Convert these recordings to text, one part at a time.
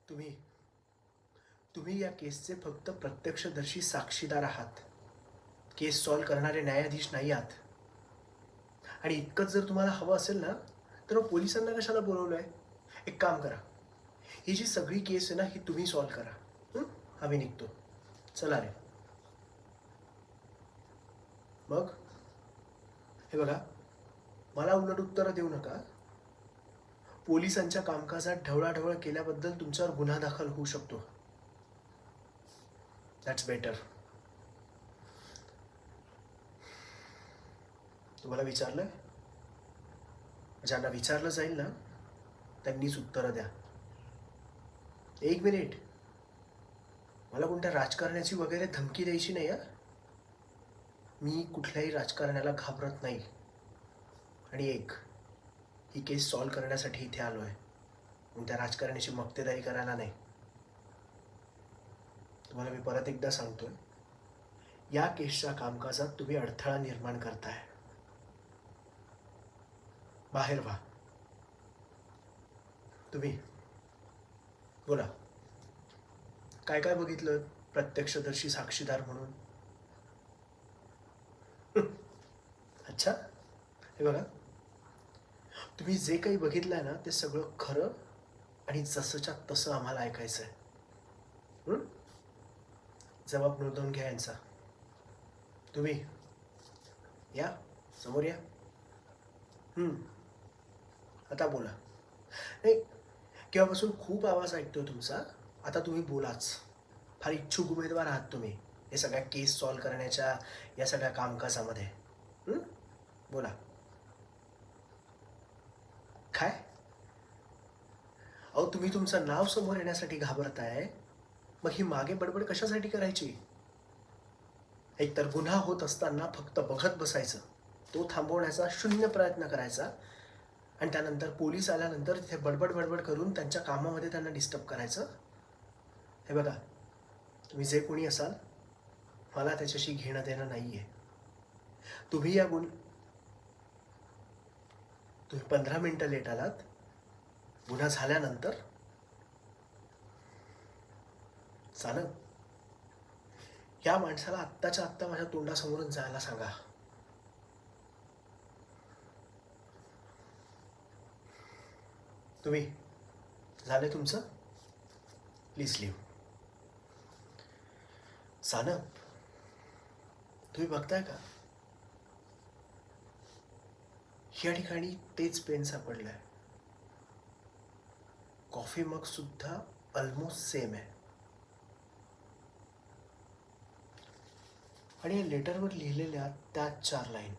तुम्ही तुम्ही या केसचे फक्त प्रत्यक्षदर्शी साक्षीदार आहात. केस सॉल्व्ह करणारे न्यायाधीश नाही आहात. आणि इतकंच जर तुम्हाला हवं असेल ना, तर मग पोलिसांना कशाला बोलवलंय? एक काम करा, ही जी सगळी केस आहे ना, ही तुम्ही सॉल्व्ह करा. हं? आम्ही निघतो. चला रे. मग हे बघा, मला उलट उत्तरं देऊ नका. पोलिसांच्या कामकाजात ढवळाढवळ केल्याबद्दल तुमच्यावर गुन्हा दाखल होऊ शकतो. That's better. तुम्हाला विचारलंय? ज्यांना विचारलं जाईल ना, त्यांनीच उत्तरं द्या. एक मिनिट. मला कोणत्या राजकारण्याची वगैरे धमकी द्यायची नाही. मी कुठल्याही राजकारण्याला घाबरत नाही. आणि ही केस सॉल्व्ह करण्यासाठी इथे आलो आहे. कोणत्या राजकारण्याची मक्तेदारी करायला नाही. तुम्हाला मी परत एकदा सांगतोय, या केसच्या कामकाजात तुम्ही अडथळा निर्माण करताय. बाहेर व्हा. तुम्ही बोला, काय काय बघितलं प्रत्यक्षदर्शी साक्षीदार म्हणून? अच्छा, हे बघा, तुम्ही जे काही बघितलंय ना, ते सगळं खरं आणि जसंच्या तसं आम्हाला ऐकायचं आहे. जबाब नोंदवून घ्या यांचा. तुम्ही या, समोर या. आता बोला. नाही, केव्हापासून खूप आवाज ऐकतोय तुमचा. आता तुम्ही बोलाच. फार इच्छुक उमेदवार आहात तुम्ही हे सगळ्या केस सॉल्व्ह करण्याच्या या सगळ्या कामकाजामध्ये. बोला. काय? अहो, तुम्ही तुमचं नाव समोर येण्यासाठी घाबरताय. मग ही मागे बडबड कशासाठी करायची? एकतर गुन्हा होत असताना फक्त बघत बसायचं, तो थांबवण्याचा शून्य प्रयत्न करायचा, आणि त्यानंतर पोलीस आल्यानंतर तिथे बडबड बडबड करून त्यांच्या कामामध्ये त्यांना डिस्टर्ब करायचं. हे बघा, तुम्ही जे कोणी असाल, मला त्याच्याशी घेणं देणं नाहीये. तुम्ही 15 मिनिटं लेट आलात. गुन्हा झाल्यानंतर चालत या माणसाला आत्ताच्या आत्ता माझ्या तोंडासमोरून जायला सांगा. तुम्ही झालं तुमचं? Please leave. सानप, तुम्ही बघताय का? या ठिकाणी तेच पेन सापडलंय. कॉफी मग सुद्धा ऑलमोस्ट सेम आहे. आणि या लेटरवर लिहिलेल्या त्या 4 लाईन,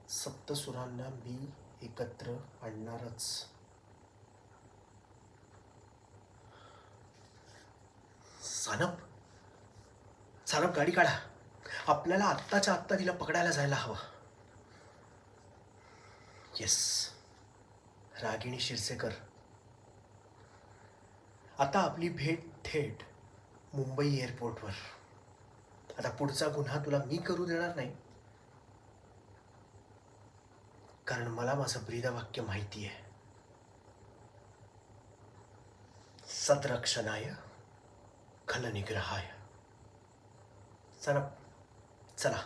सप्तसुरांना मी एकत्र आणणारच. सानप, सानप, गाडी काढा. आपल्याला आत्ताच्या आत्ता तिला पकडायला जायला हवं. येस, रागिणी शिरसेकर. आता आपली भेट थेट मुंबई एअरपोर्टवर. आता पुढचा गुन्हा तुला मी करू देणार नाही, कारण मला माझं ब्रीदवाक्य माहिती आहे. सद्रक्षणाय खलनिग्रहाय. चला,